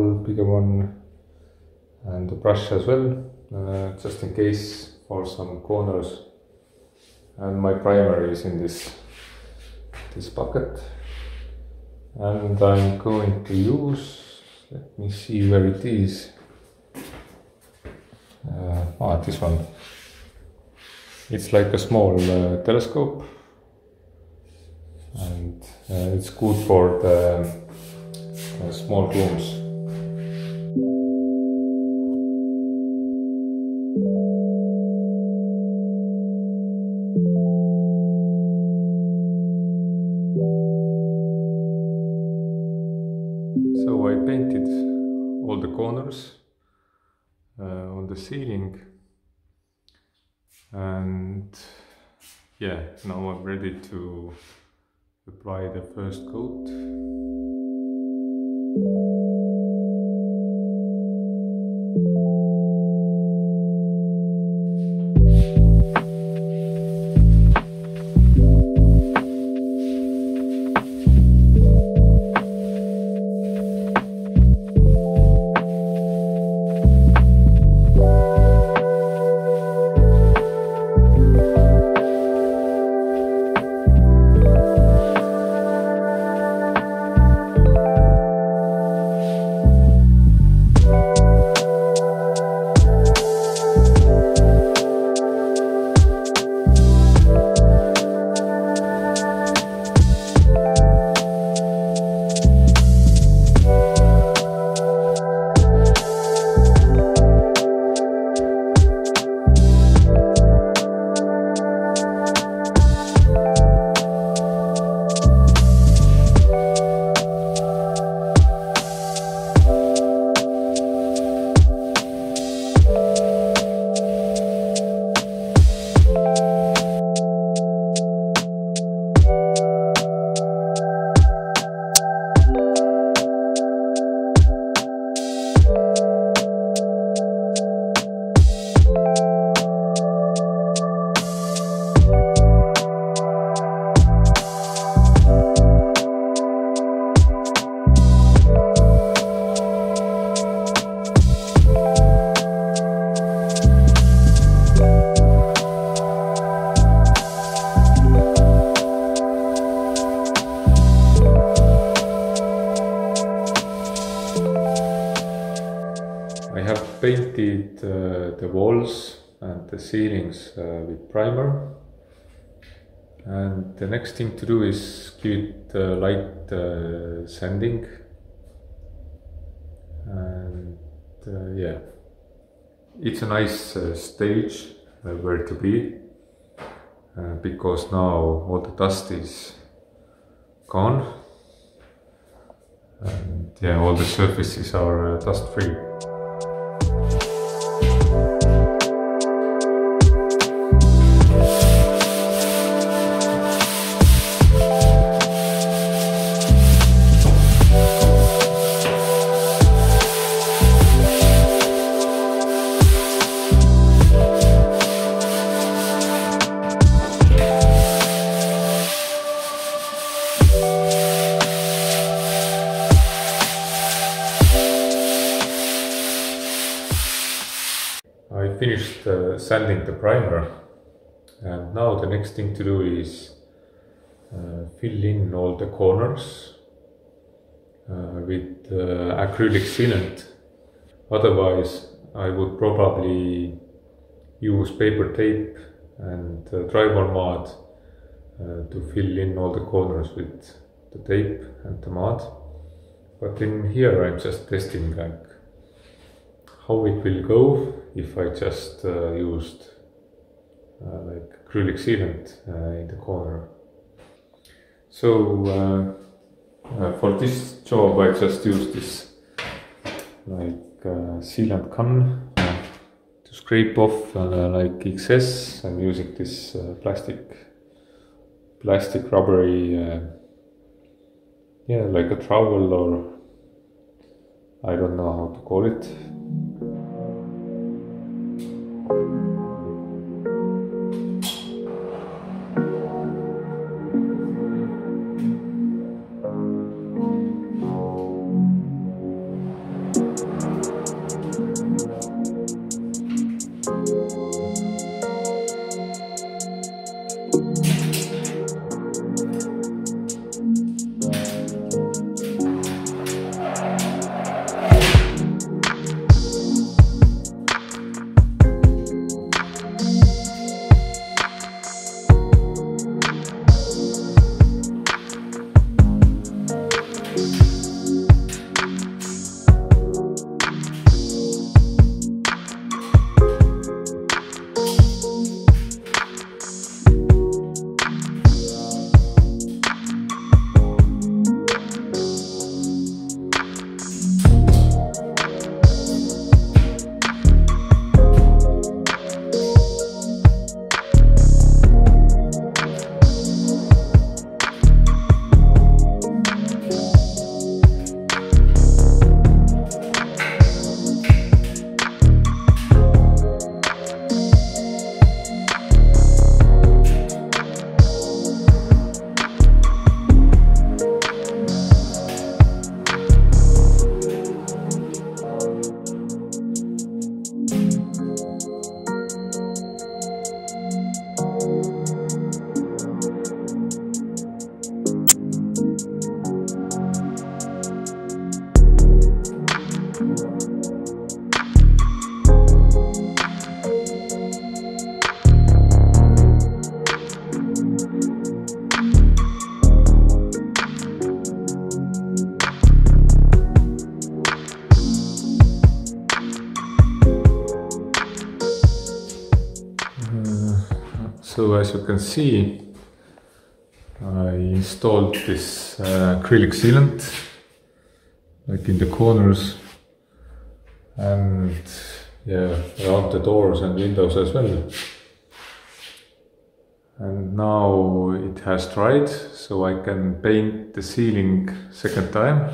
small, bigger one, and a brush as well, just in case for some corners. And my primer is in this bucket, and I'm going to use, let me see where it is. This one. It's like a small telescope, and it's good for the small glooms. So I painted all the corners on the ceiling, and yeah, now I'm ready to apply the first coat. I have painted the walls and the ceilings with primer, and the next thing to do is give it light sanding, and yeah, it's a nice stage where to be, because now all the dust is gone, and yeah, all the surfaces are dust free. I finished sanding the primer, and now the next thing to do is fill in all the corners with acrylic sealant. Otherwise I would probably use paper tape and drywall mud to fill in all the corners with the tape and the mud. But in here I'm just testing like how it will go if I just used like acrylic sealant in the corner. So for this job I just used this like sealant gun to scrape off like excess. I'm using this plastic rubbery yeah, like a trowel, or I don't know how to call it. So as you can see, I installed this acrylic sealant like in the corners and around the doors and windows as well. And now it has dried, so I can paint the ceiling second time.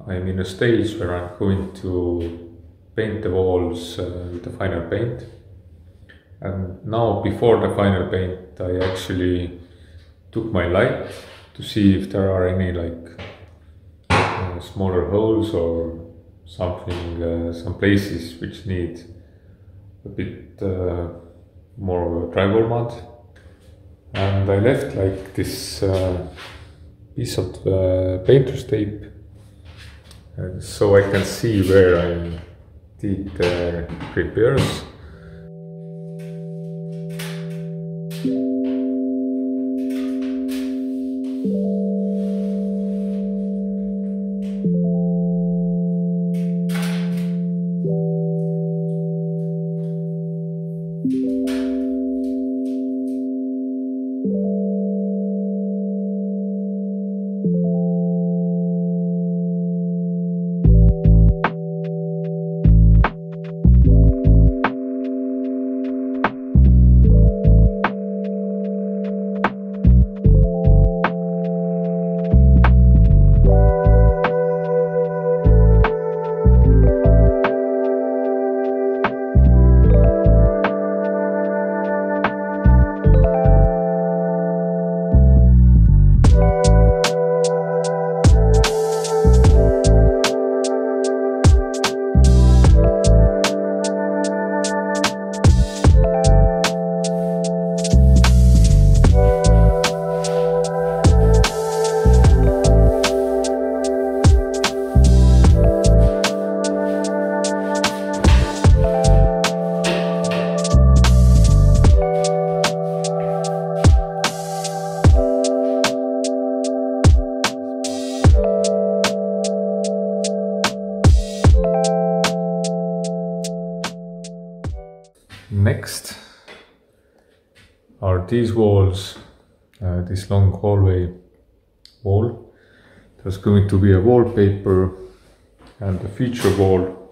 I'm in a stage where I'm going to paint the walls with the final paint. And now, before the final paint, I actually took my light to see if there are any smaller holes or something, some places which need a bit more drywall mud. And I left like this piece of painter's tape so I can see where I did the repairs. Next are these walls, this long hallway wall. There's going to be a wallpaper and a feature wall